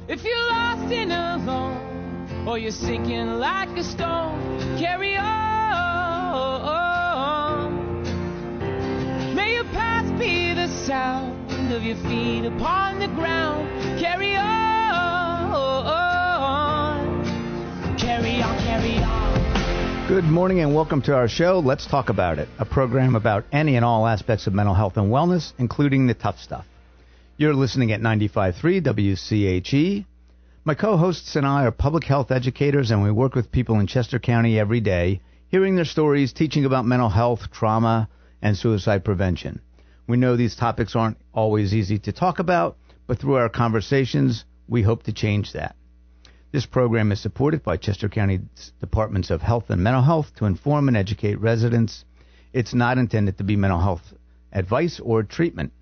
If you're lost and alone, or you're sinking like a stone, carry on. May your path be the sound of your feet upon the ground. Carry on. Carry on, carry on. Good morning and welcome to our show, Let's Talk About It, a program about any and all aspects of mental health and wellness, including the tough stuff. You're listening at 95.3 WCHE. My co-hosts and I are public health educators, and we work with people in Chester County every day, hearing their stories, teaching about mental health, trauma, and suicide prevention. We know these topics aren't always easy to talk about, but through our conversations, we hope to change that. This program is supported by Chester County Departments of Health and Mental Health to inform and educate residents. It's not intended to be mental health advice or treatment.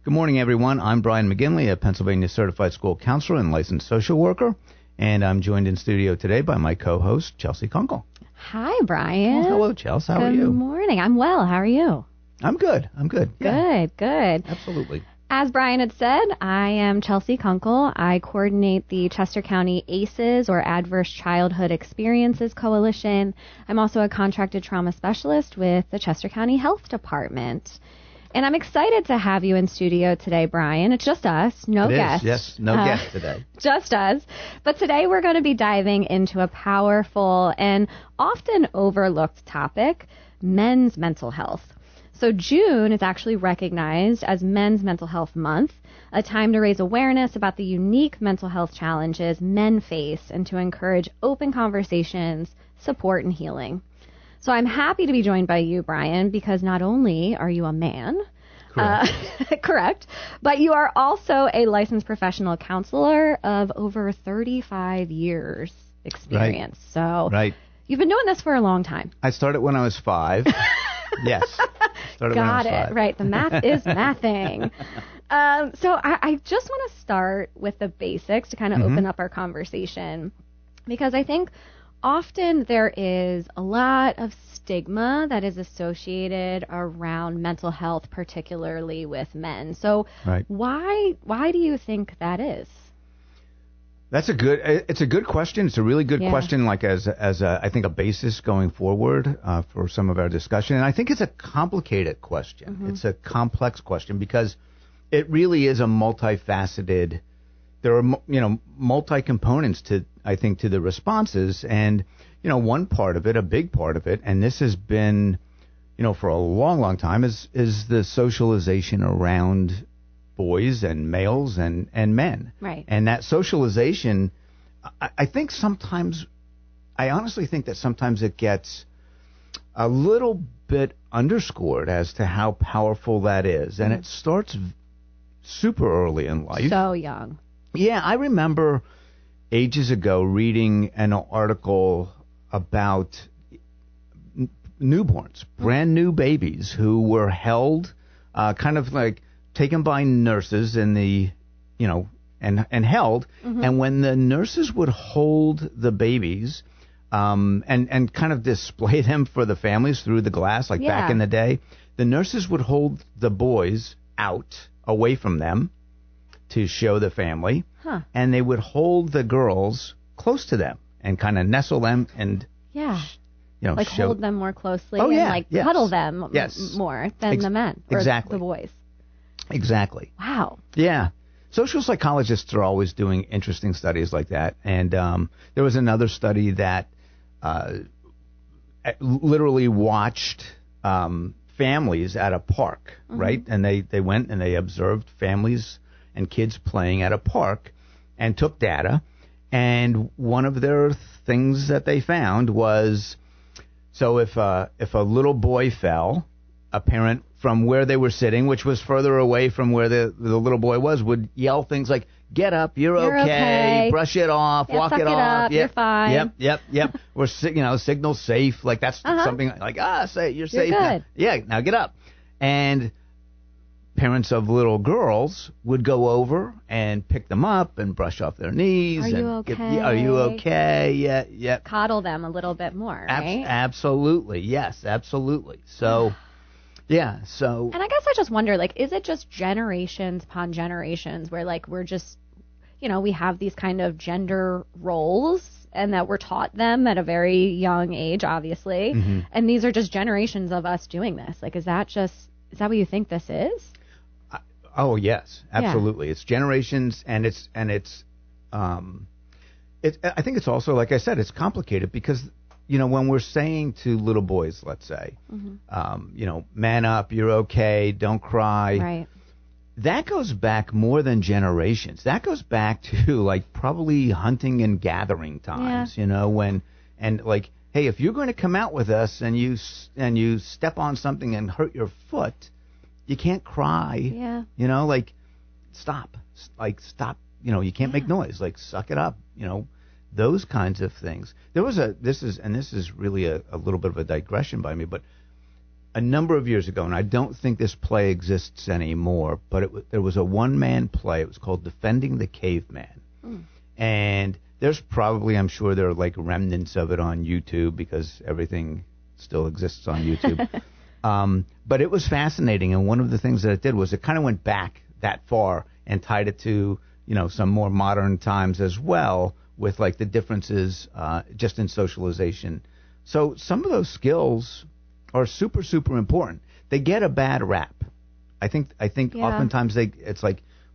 Good morning, everyone. I'm Brian McGinley, a Pennsylvania Certified School Counselor and Licensed Social Worker, and I'm joined in studio today by my co-host, Chelsea Kunkel. Hi, Brian. Well, hello, Chelsea. How are you? Good morning. I'm well. How are you? I'm good. Yeah. Good. Absolutely. As Brian had said, I am Chelsea Kunkel. I coordinate the Chester County ACEs, or Adverse Childhood Experiences Coalition. I'm also a contracted trauma specialist with the Chester County Health Department. And I'm excited to have you in studio today, Brian. It's just us, no guests. Yes, no guests today. Just us. But today we're going to be diving into a powerful and often overlooked topic, men's mental health. So June is actually recognized as Men's Mental Health Month, a time to raise awareness about the unique mental health challenges men face and to encourage open conversations, support, and healing. So I'm happy to be joined by you, Brian, because not only are you a man, correct, but you are also a licensed professional counselor of over 35 years experience. Right. So you've been doing this for a long time. I started when I was 5. Yes. Got it. Right. The math is mathing. So I just want to start with the basics to kind of open up our conversation, because I think often there is a lot of stigma that is associated around mental health, particularly with men. So why do you think that is? It's a good question. It's a really good question, like as I think a basis going forward for some of our discussion. And I think it's a complicated question. It's a complex question because it really is a multifaceted. There are multi-components to the responses, and one part of it, a big part of it, and this has been for a long time is the socialization around boys and males and men. Right. And that socialization, I honestly think that sometimes it gets a little bit underscored as to how powerful that is. And it starts super early in life. So young. Yeah, I remember ages ago reading an article about newborns, brand new babies who were held kind of like taken by nurses in the, and held. And when the nurses would hold the babies and kind of display them for the families through the glass, like back in the day, the nurses would hold the boys out away from them to show the family. And they would hold the girls close to them and kind of nestle them and hold them more closely and cuddle them more than the men or the boys. Exactly. Wow. Yeah. Social psychologists are always doing interesting studies like that. And there was another study that literally watched families at a park, right? And they went and they observed families and kids playing at a park and took data. And one of their things that they found was, so if a little boy fell, a parent from where they were sitting, which was further away from where the little boy was, would yell things like, "Get up, you're okay, brush it off, walk it off, you're fine." Yep. Or signal safe, like that's something like say you're safe. Good. Now get up. And parents of little girls would go over and pick them up and brush off their knees. Are you okay? Are you okay? Yeah. Coddle them a little bit more, right? Absolutely. Yes, absolutely. So, yeah. So. And I guess I just wonder, is it just generations upon generations where, we're just we have these kind of gender roles and that we're taught them at a very young age, obviously. Mm-hmm. And these are just generations of us doing this. Like, is that what you think this is? Oh, yes, absolutely. Yeah. It's generations, and I think it's also, like I said, it's complicated because, when we're saying to little boys, let's say, man up, you're okay, don't cry. Right. That goes back more than generations. That goes back to like probably hunting and gathering times, hey, if you're going to come out with us and you step on something and hurt your foot, you can't cry. Yeah. Stop. Stop. You can't make noise. Suck it up. Those kinds of things. This is really a little bit of a digression by me, but a number of years ago, and I don't think this play exists anymore, but there was a one-man play. It was called Defending the Caveman. And there's probably, I'm sure there are remnants of it on YouTube because everything still exists on YouTube. But it was fascinating, and one of the things that it did was it kind of went back that far and tied it to, some more modern times as well with the differences just in socialization. So some of those skills are super, super important. They get a bad rap. I think oftentimes it's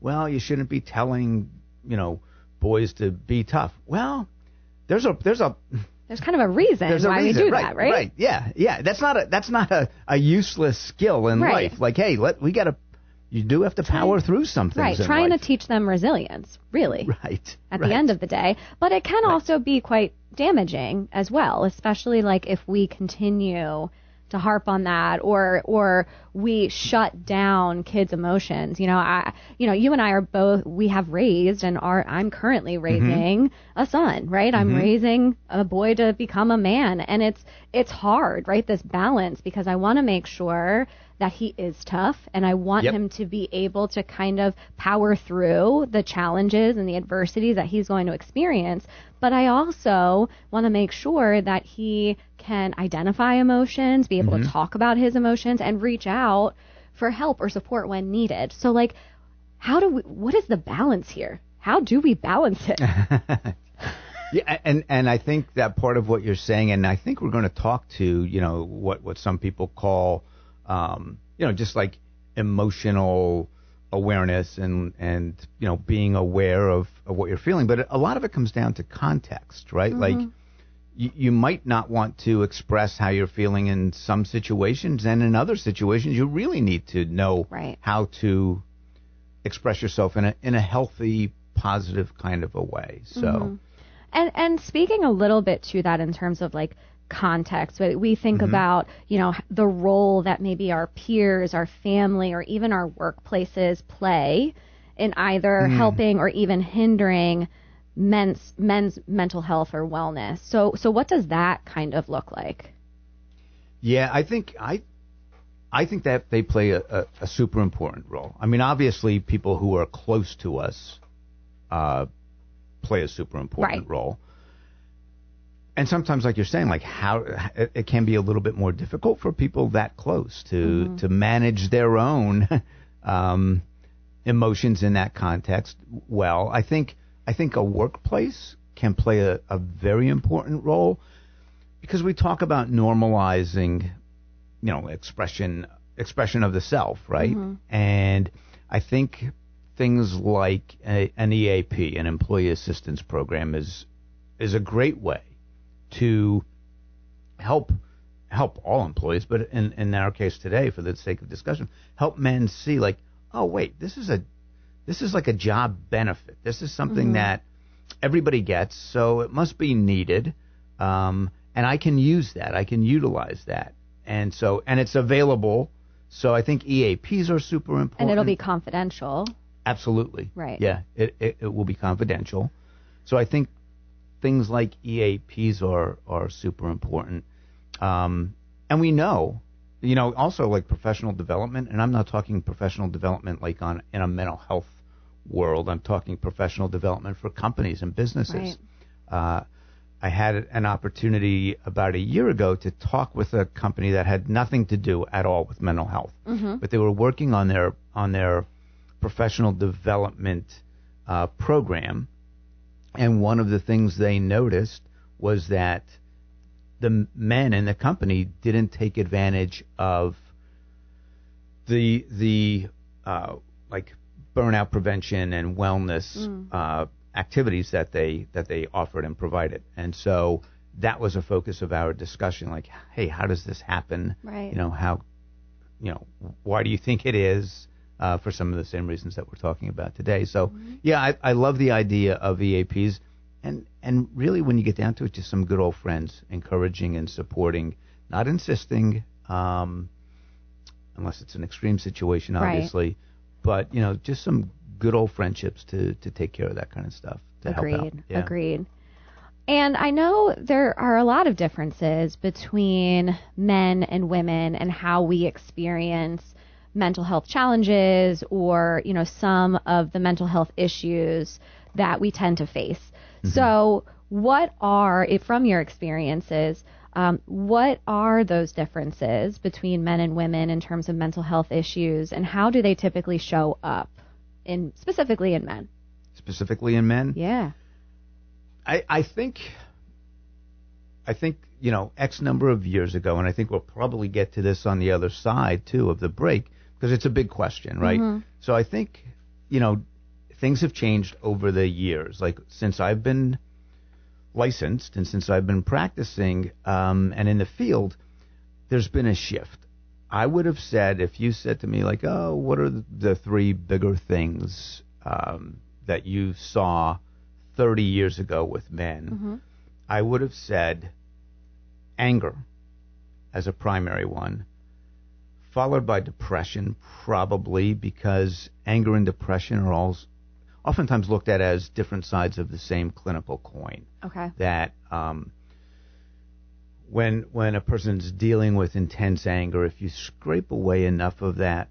you shouldn't be telling, boys to be tough. Well, there's kind of a reason why we do that, right? Right. Yeah. That's not a useless skill in life. You do have to power through some things. Right. Trying to teach them resilience, really. Right. At the end of the day, but it can also be quite damaging as well, especially if we continue to harp on that or we shut down kids' emotions. You and I are both, we have raised and I'm currently raising a son, right? I'm raising a boy to become a man, and it's hard, right? This balance, because I want to make sure that he is tough and I want him to be able to kind of power through the challenges and the adversities that he's going to experience. But I also want to make sure that he can identify emotions, be able to talk about his emotions, and reach out for help or support when needed. So, what is the balance here? How do we balance it? Yeah, and I think that part of what you're saying, and I think we're going to talk to, what some people call, just emotional awareness and being aware of what you're feeling. But a lot of it comes down to context, right? You might not want to express how you're feeling in some situations, and in other situations you really need to know how to express yourself in a healthy, positive kind of a way. So and speaking a little bit to that in terms of context, we think about the role that maybe our peers, our family, or even our workplaces play in either helping or even hindering men's mental health or wellness. So what does that kind of look like? Yeah, I think that they play a super important role. I mean, obviously people who are close to us play a super important role. And sometimes, like you're saying, how it can be a little bit more difficult for people that close to manage their own emotions in that context. Well, I think a workplace can play a very important role because we talk about normalizing, expression of the self, right? And I think things like an EAP, an employee assistance program, is a great way to help all employees, but in our case today, for the sake of discussion, help men see oh wait, this is a job benefit. This is something that everybody gets, so it must be needed, and I can use that. I can utilize that, and it's available. So I think EAPs are super important, and it'll be confidential. Absolutely, right? Yeah, it will be confidential. So I think things like EAPs are super important. And we know, also professional development, and I'm not talking professional development in a mental health world. I'm talking professional development for companies and businesses. Right. I had an opportunity about a year ago to talk with a company that had nothing to do at all with mental health, but they were working on their professional development program, and one of the things they noticed was that the men in the company didn't take advantage of the like burnout prevention and wellness activities that they offered and provided. And so that was a focus of our discussion. Like, hey, how does this happen? Right. Why do you think it is? For some of the same reasons that we're talking about today. So, yeah, I love the idea of EAPs. And really, when you get down to it, just some good old friends, encouraging and supporting, not insisting, unless it's an extreme situation, obviously. Right. But, just some good old friendships to take care of that kind of stuff. To help out. Yeah. Agreed. And I know there are a lot of differences between men and women and how we experience mental health challenges or, some of the mental health issues that we tend to face. So what are, from your experiences, what are those differences between men and women in terms of mental health issues, and how do they typically show up specifically in men? Specifically in men? Yeah. I think, X number of years ago, and I think we'll probably get to this on the other side, too, of the break, because it's a big question, right? So I think, things have changed over the years. Like, since I've been licensed and since I've been practicing and in the field, there's been a shift. I would have said, if you said to me, like, oh, what are the three bigger things that you saw 30 years ago with men, I would have said anger as a primary one, followed by depression, probably, because anger and depression are oftentimes looked at as different sides of the same clinical coin. Okay. That when a person's dealing with intense anger, if you scrape away enough of that,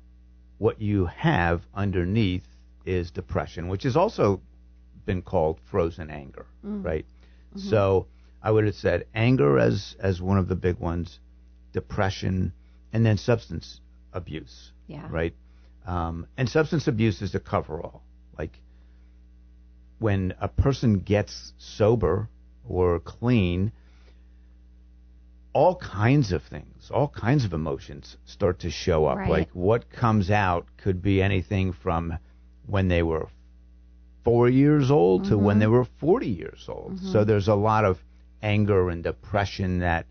what you have underneath is depression, which has also been called frozen anger, right? So I would have said anger as one of the big ones, depression, and then substance abuse, right? And substance abuse is a coverall. Like, when a person gets sober or clean, all kinds of things, all kinds of emotions start to show up. Right. Like, what comes out could be anything from when they were 4 years old to when they were 40 years old. So there's a lot of anger and depression that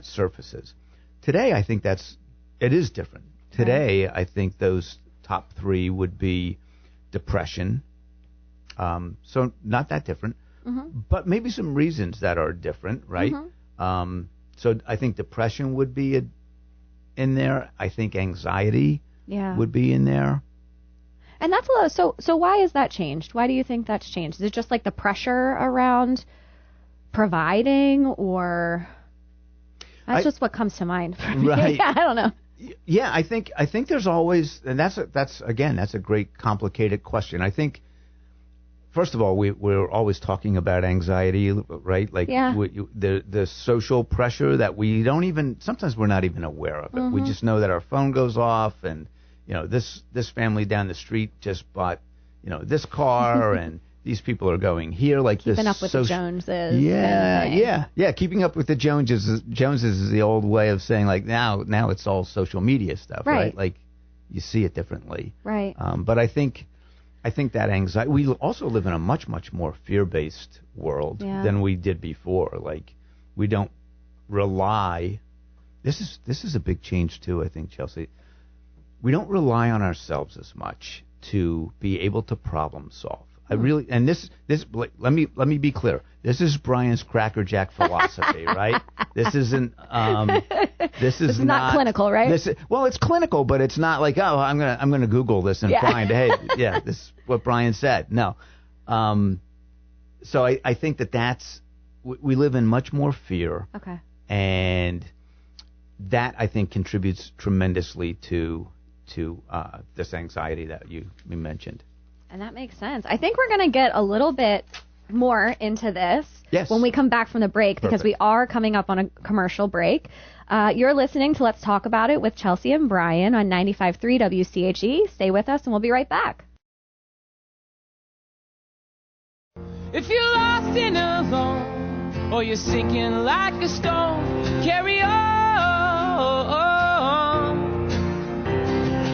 surfaces. Today, I think it is different. Today, I think those top three would be depression. So not that different, but maybe some reasons that are different, right? So I think depression would be in there. I think anxiety would be in there. And that's a lot. So why has that changed? Why do you think that's changed? Is it just like the pressure around providing, or that's just what comes to mind for me? Right. I don't know. Yeah, I think there's always, and that's a great complicated question. I think, first of all, we're always talking about anxiety, right? Like, the social pressure that we don't even, sometimes we're not even aware of it. We just know that our phone goes off, and this family down the street just bought this car, and these people are going here, like keeping this. Up with the Joneses. Yeah. Keeping up with the Joneses is the old way of saying, like, now it's all social media stuff, right? Like, you see it differently, right? But I think that anxiety. We also live in a much more fear-based world than we did before. Like, we don't rely. This is a big change too, I think, Chelsea. We don't rely on ourselves as much to be able to problem solve. I really, and this let me be clear. This is Brian's Cracker Jack philosophy, right? This isn't. This is not clinical, right? It's clinical, but it's not like, oh, I'm gonna Google this and find, hey, this is what Brian said. No. So I think that's we live in much more fear. Okay. And that, I think, contributes tremendously to this anxiety that you mentioned. And that makes sense. I think we're going to get a little bit more into this when we come back from the break, because we are coming up on a commercial break. You're listening to Let's Talk About It with Chelsea and Brian on 95.3 WCHE. Stay with us, and we'll be right back. If you're lost and alone, or you're sinking like a stone, carry on.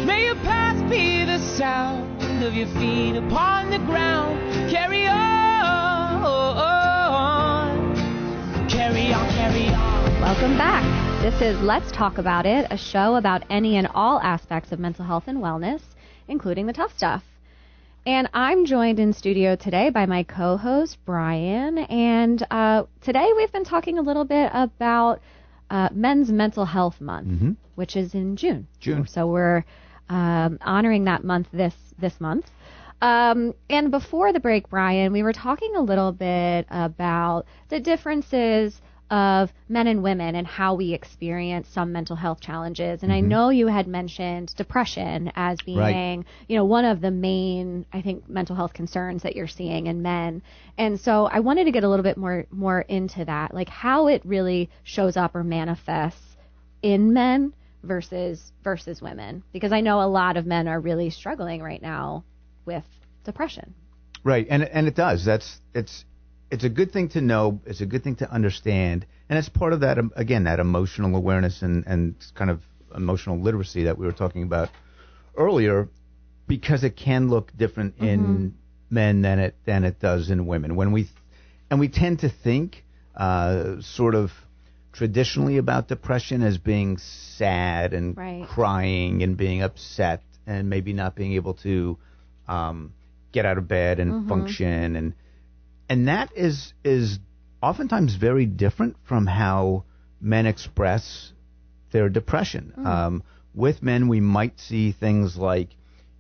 May your path be the sound of your feet upon the ground. Carry on. Carry on, carry on. Welcome back. This is Let's Talk About It, a show about any and all aspects of mental health and wellness, including the tough stuff. And I'm joined in studio today by my co-host, Brian. And today we've been talking a little bit about Men's Mental Health Month, which is in June. So we're honoring that month this month. And before the break, Brian, we were talking a little bit about the differences of men and women and how we experience some mental health challenges. And I know you had mentioned depression as being, one of the main, I think, mental health concerns that you're seeing in men. And so I wanted to get a little bit more into that, like how it really shows up or manifests in men versus women, because I know a lot of men are really struggling right now with depression. Right, and it does. It's a good thing to know. It's a good thing to understand, and it's part of that, again, that emotional awareness and kind of emotional literacy that we were talking about earlier, because it can look different in men than it does in women. We tend to think sort of traditionally about depression as being sad and crying and being upset and maybe not being able to get out of bed and function, and that is oftentimes very different from how men express their depression. With men, we might see things like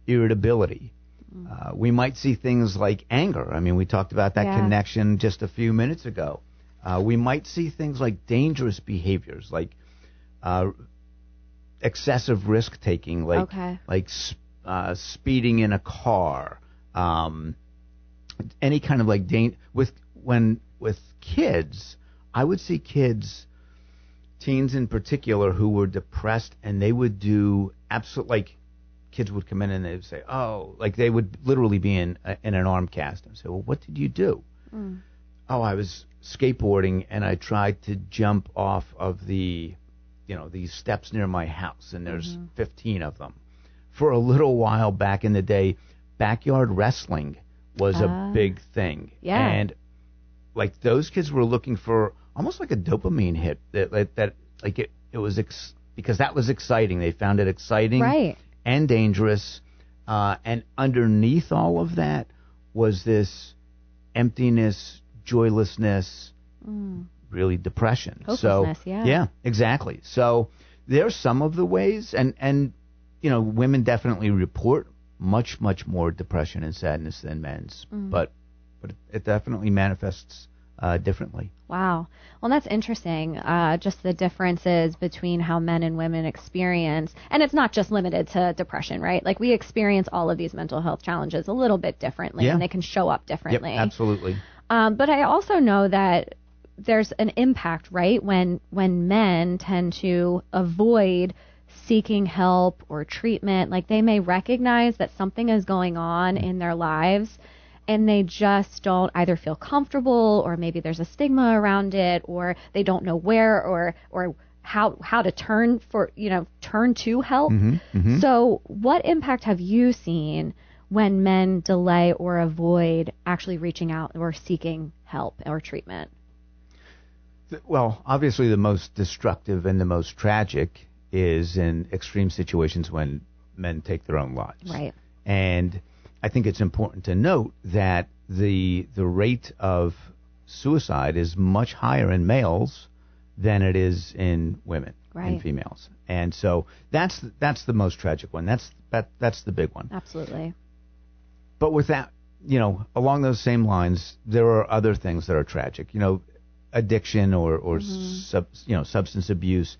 irritability. We might see things like anger. I mean, we talked about that connection just a few minutes ago. We might see things like dangerous behaviors, like excessive risk-taking, like speeding in a car, any kind of like with kids. I would see teens in particular, who were depressed, and they would do kids would come in and they would say, they would literally be in an arm cast and say, well, what did you do? Oh, I was skateboarding and I tried to jump off of these steps near my house, and there's 15 of them. For a little while back in the day, backyard wrestling was a big thing. Yeah. And like those kids were looking for almost like a dopamine hit that it was because that was exciting. They found it exciting and dangerous. And underneath all of that was this emptiness, joylessness, really depression. Hopelessness, yeah, exactly. So there's some of the ways, and women definitely report much more depression and sadness than men's, but it definitely manifests differently. Wow. Well, that's interesting. Just the differences between how men and women experience, and it's not just limited to depression, right? Like we experience all of these mental health challenges a little bit differently, and they can show up differently. Yep, absolutely. But I also know that there's an impact, right? When men tend to avoid seeking help or treatment, like they may recognize that something is going on in their lives and they just don't either feel comfortable, or maybe there's a stigma around it, or they don't know where or how to turn to help. So what impact have you seen when men delay or avoid actually reaching out or seeking help or treatment? Well, obviously the most destructive and the most tragic is in extreme situations when men take their own lives. Right. And I think it's important to note that the rate of suicide is much higher in males than it is in women and females. And so that's the most tragic one. That's the big one. Absolutely. But with that, along those same lines, there are other things that are tragic. Addiction or substance abuse.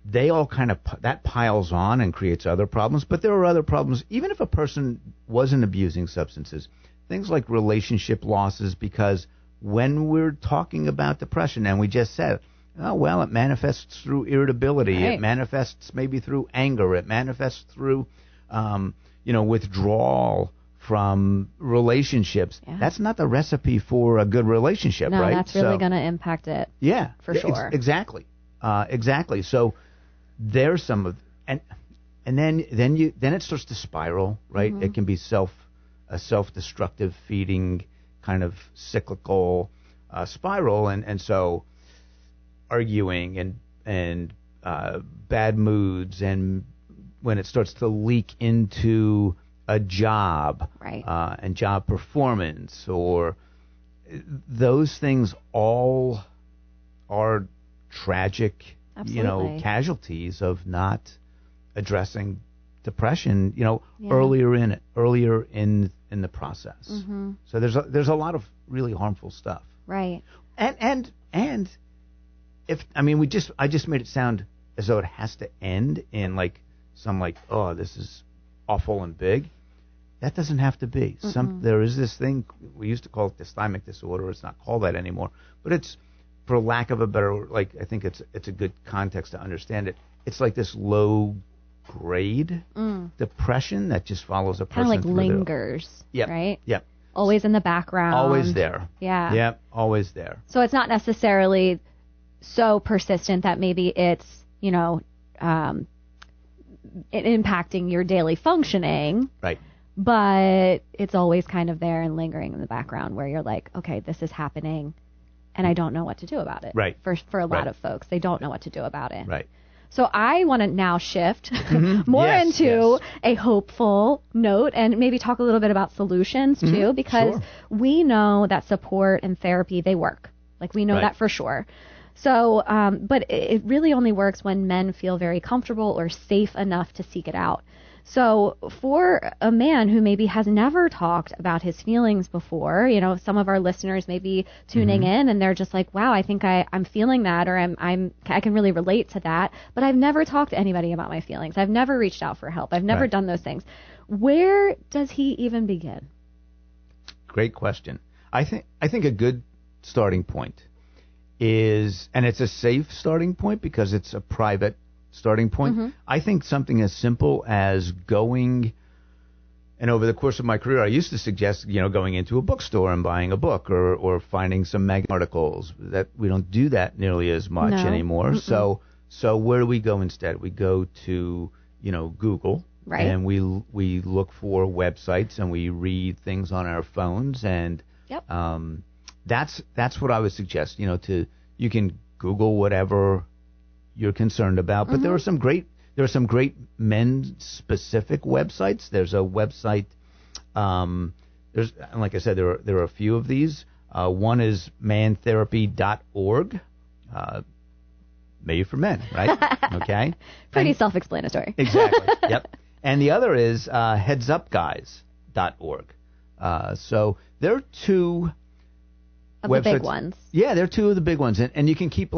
They all kind of that piles on and creates other problems. But there are other problems, even if a person wasn't abusing substances. Things like relationship losses, because when we're talking about depression, and we just said, it manifests through irritability. Right. It manifests maybe through anger. It manifests through, withdrawal from relationships. Yeah. That's not the recipe for a good relationship, No, right? that's really going to impact it. Yeah, for sure. Exactly. Exactly. So there's some of, and then it starts to spiral, right? Mm-hmm. It can be a self-destructive, feeding kind of cyclical spiral, and so arguing and bad moods, and when it starts to leak into a job, Right. And job performance, or those things all are tragic, Absolutely. casualties of not addressing depression, Yeah. earlier in the process. Mm-hmm. So there's a lot of really harmful stuff. Right. And I just made it sound as though it has to end in some oh, this is awful and big. That doesn't have to be. There is this thing we used to call it dysthymic disorder. It's not called that anymore, but it's, for lack of a better, I think it's a good context to understand it. It's like this low grade depression that just follows a person. Kind of like lingers. Yep. Right. Yep. Always in the background. Always there. Yeah. Yep. Always there. So it's not necessarily so persistent that maybe it's, impacting your daily functioning. Right. But it's always kind of there and lingering in the background where you're like, okay, this is happening and I don't know what to do about it. Right. For a lot Right. of folks, they don't know what to do about it. Right. So I want to now shift more Yes, into yes. a hopeful note and maybe talk a little bit about solutions too, because Sure. we know that support and therapy, they work. Like we know Right. that for sure. So, but it really only works when men feel very comfortable or safe enough to seek it out. So for a man who maybe has never talked about his feelings before, some of our listeners may be tuning in and they're just like, wow, I think I'm feeling that, or I can really relate to that, but I've never talked to anybody about my feelings. I've never reached out for help. I've never Right. done those things. Where does he even begin? Great question. I think a good starting point is, and it's a safe starting point because it's a private starting point. I think something as simple as going, and over the course of my career, I used to suggest, going into a bookstore and buying a book or finding some magazine articles. That we don't do that nearly as much No. anymore. So where do we go instead? We go to, Google. Right. And we look for websites and we read things on our phones, and Yep. that's what I would suggest. You can Google whatever you're concerned about, but there are some great men specific websites. There's a website. There's, like I said, there are a few of these. One is mantherapy.org. Made for men, right? Okay. Pretty self-explanatory. Exactly. Yep. And the other is headsupguys.org. So there are two Of websites. the big ones. Yeah, they're two of the big ones, and you can keep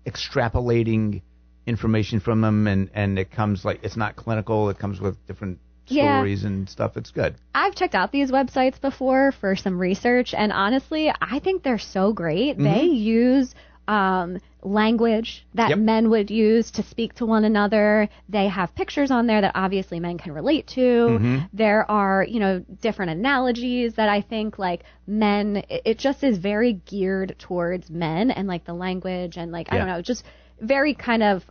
extrapolating information from them, and it comes it's not clinical. It comes with different Yeah. stories and stuff. It's good. I've checked out these websites before for some research, and honestly, I think they're so great. They use language that Yep. men would use to speak to one another. They have pictures on there that obviously men can relate to. There are, different analogies that I think men, it just is very geared towards men, and the language and I don't know, just very kind of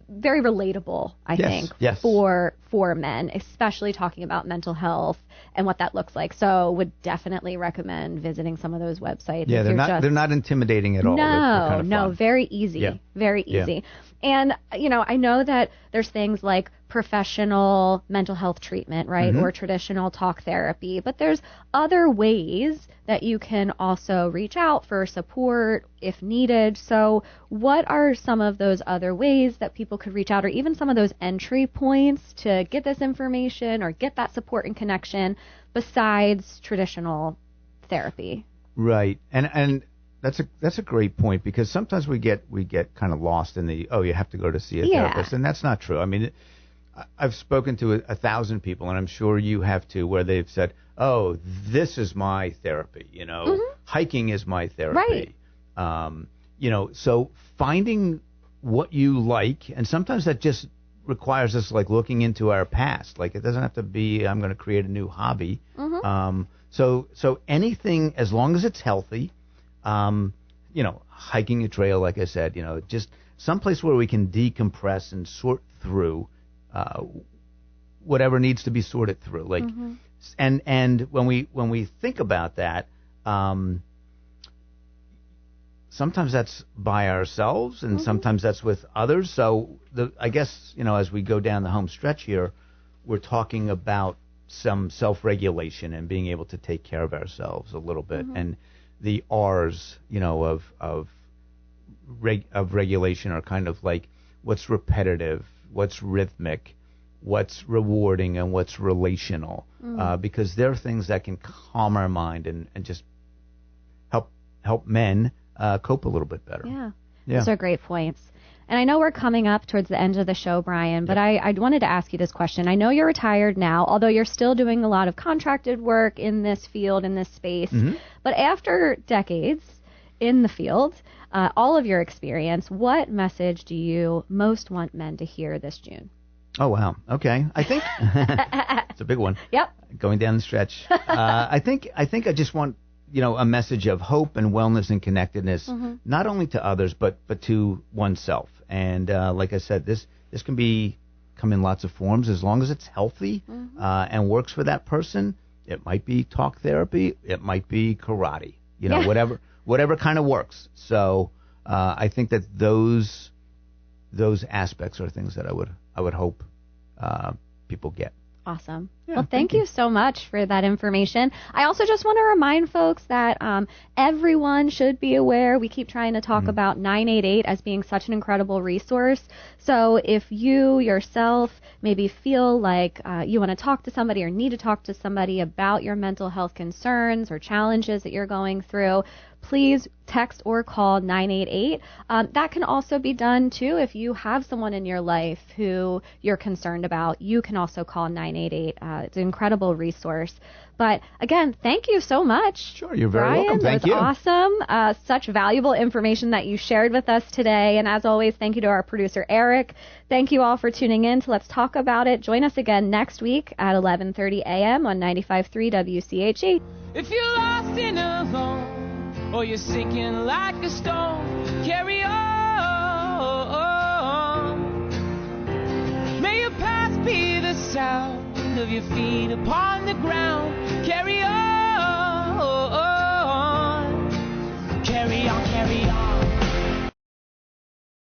very relatable, I think, yes. for men, especially talking about mental health and what that looks like. So would definitely recommend visiting some of those websites. Yeah, if they're you're not just, they're not intimidating at all. They're kind of no, fun. very easy. Yeah. Very Yeah. easy. And, I know that there's things like professional mental health treatment, right? Or traditional talk therapy, but there's other ways that you can also reach out for support if needed. So what are some of those other ways that people could reach out, or even some of those entry points to get this information or get that support and connection besides traditional therapy? Right, and that's a great point, because sometimes we get kind of lost in the, you have to go to see a therapist, and that's not true. I mean, I've spoken to 1,000 people, and I'm sure you have too, where they've said, "Oh, this is my therapy." Hiking is my therapy. Right. So finding what you like, and sometimes that just requires us like looking into our past. Like it doesn't have to be I'm going to create a new hobby. So anything as long as it's healthy, hiking a trail, like I said, just someplace where we can decompress and sort through whatever needs to be sorted through. Like, and when we think about that, sometimes that's by ourselves, and sometimes that's with others. So I guess as we go down the home stretch here, we're talking about some self-regulation and being able to take care of ourselves a little bit, and the R's, of regulation are kind of like what's repetitive, what's rhythmic, what's rewarding, and what's relational, because they're things that can calm our mind and just help men cope a little bit better. Yeah. Those are great points. And I know we're coming up towards the end of the show, Brian, but I wanted to ask you this question. I know you're retired now, although you're still doing a lot of contracted work in this field, in this space. But after decades in the field, all of your experience, what message do you most want men to hear this June? Oh, wow. Okay. I think it's a big one. Yep. Going down the stretch. I think I just want a message of hope and wellness and connectedness, not only to others, but to oneself. And like I said, this can come in lots of forms as long as it's healthy and works for that person. It might be talk therapy. It might be karate. Whatever kind of works. So I think that those aspects are things that I would hope people get. Awesome. Well, thank you so much for that information. I also just want to remind folks that everyone should be aware. We keep trying to talk about 988 as being such an incredible resource. So if you yourself maybe feel like you want to talk to somebody or need to talk to somebody about your mental health concerns or challenges that you're going through, please text or call 988. That can also be done, too, if you have someone in your life who you're concerned about. You can also call 988. It's an incredible resource. But, again, thank you so much. Sure, you're very Brian. welcome. Thank you. It was awesome. Such valuable information that you shared with us today. And, as always, thank you to our producer, Eric. Thank you all for tuning in to Let's Talk About It. Join us again next week at 11:30 a.m. on 95.3 WCHE. If you're lost and alone, or you're sinking like a stone, carry on. May your past be the sound of your feet upon the ground. Carry on.